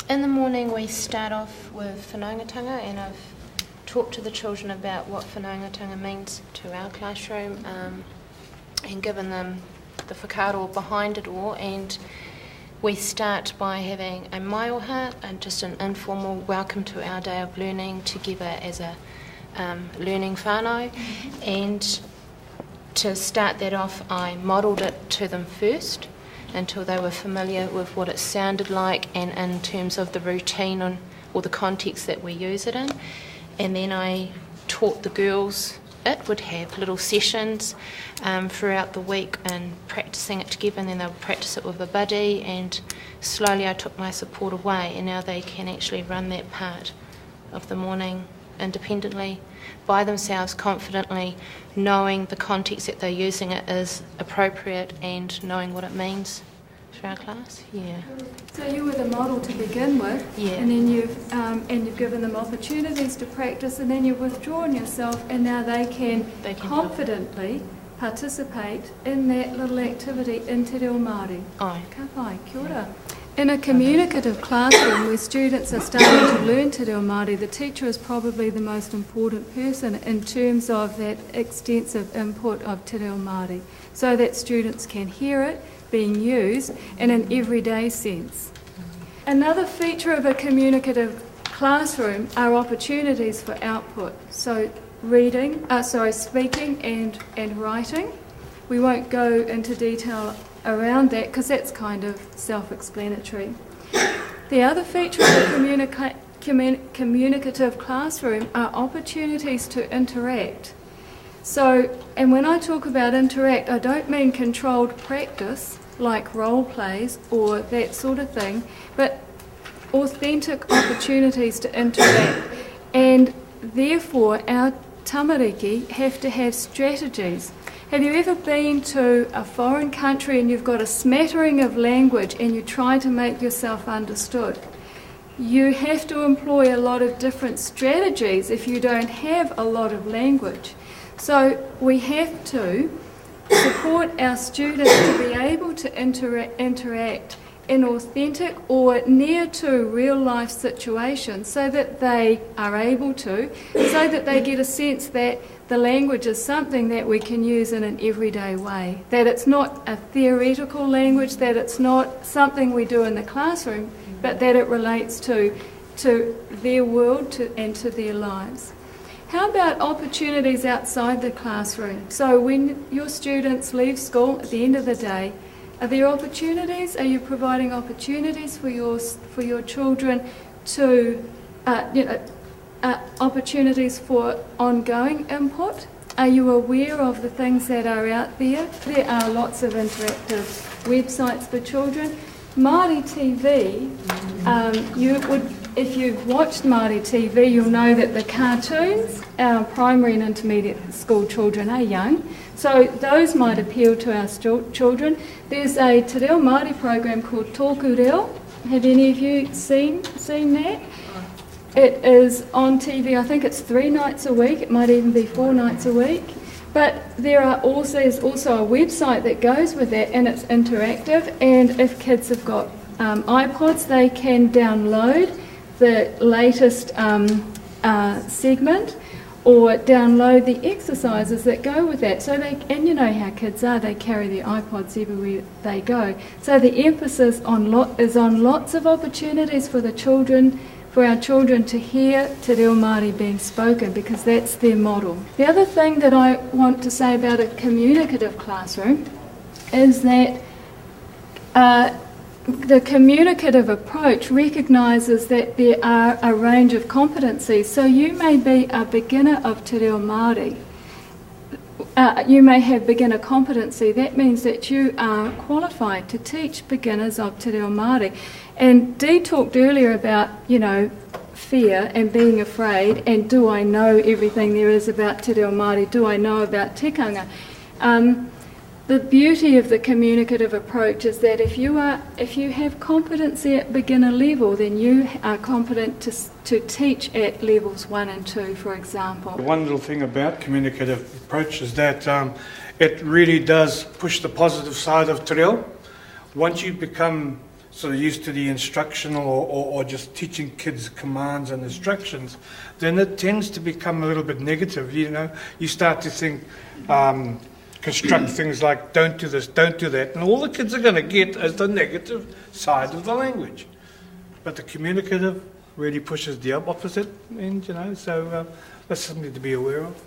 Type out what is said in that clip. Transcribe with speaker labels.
Speaker 1: In the morning we start off with whanaungatanga, and I've talked to the children about what whanaungatanga means to our classroom, and given them the whakaaro behind it all. And we start by having a maioha, and just an informal welcome to our day of learning together as a learning whānau. And to start that off, I modelled it to them first until they were familiar with what it sounded like and in terms of the routine or the context that we use it in. And then I taught the girls. It would have little sessions throughout the week and practising it together, and then they would practice it with a buddy, and slowly I took my support away, and now they can actually run that part of the morning independently, by themselves, confidently, knowing the context that they're using it is appropriate and knowing what it means for our class. Yeah.
Speaker 2: So you were the model to begin with,
Speaker 1: yeah.
Speaker 2: And then you've given them opportunities to practice, and then you've withdrawn yourself, and now they can confidently participate in that little activity in Te Reo Māori.
Speaker 1: Ai.
Speaker 2: Ka pai, kia ora. In a communicative classroom where students are starting to learn Te Reo Māori, the teacher is probably the most important person in terms of that extensive input of Te Reo Māori, so that students can hear it being used in an everyday sense. Another feature of a communicative classroom are opportunities for output, so speaking and writing. We won't go into detail around that because that's kind of self-explanatory. The other feature of a communicative classroom are opportunities to interact. So, and when I talk about interact, I don't mean controlled practice like role plays or that sort of thing, but authentic opportunities to interact. And therefore, our tamariki have to have strategies. Have you ever been to a foreign country and you've got a smattering of language and you try to make yourself understood? You have to employ a lot of different strategies if you don't have a lot of language. So we have to support our students to be able to interact in authentic or near to real life situations, so that they are able to, so that they get a sense that the language is something that we can use in an everyday way, that it's not a theoretical language, that it's not something we do in the classroom, but that it relates to their world and to their lives. How about opportunities outside the classroom? So when your students leave school at the end of the day, are there opportunities? Are you providing opportunities for your children to, opportunities for ongoing input? Are you aware of the things that are out there? There are lots of interactive websites for children. Māori TV, if you've watched Māori TV, you'll know that the cartoons, our primary and intermediate school children are young, so those might appeal to our children. There's a Te Reo Māori program called Tōku Reo. Have any of you seen that? It is on TV, I think it's 3 nights a week, it might even be 4 nights a week. But there's also a website that goes with that, and it's interactive, and if kids have got iPods, they can download the latest segment or download the exercises that go with that. And you know how kids are, they carry their iPods everywhere they go. So the emphasis is on lots of opportunities for our children to hear Te Reo Māori being spoken, because that's their model. The other thing that I want to say about a communicative classroom is that the communicative approach recognises that there are a range of competencies. So you may be a beginner of Te Reo Māori. You may have beginner competency. That means that you are qualified to teach beginners of Te Reo Māori. And Dee talked earlier about, fear and being afraid, and do I know everything there is about Te Reo Māori? Do I know about tikanga? The beauty of the communicative approach is that if you have competency at beginner level, then you are competent to teach at levels 1 and 2, for example.
Speaker 3: One little thing about communicative approach is that it really does push the positive side of te reo. Once you become sort of used to the instructional or just teaching kids commands and instructions, then it tends to become a little bit negative. You know, you start to think, construct things like don't do this, don't do that, and all the kids are going to get is the negative side of the language. But the communicative really pushes the opposite end, you know, so that's something to be aware of.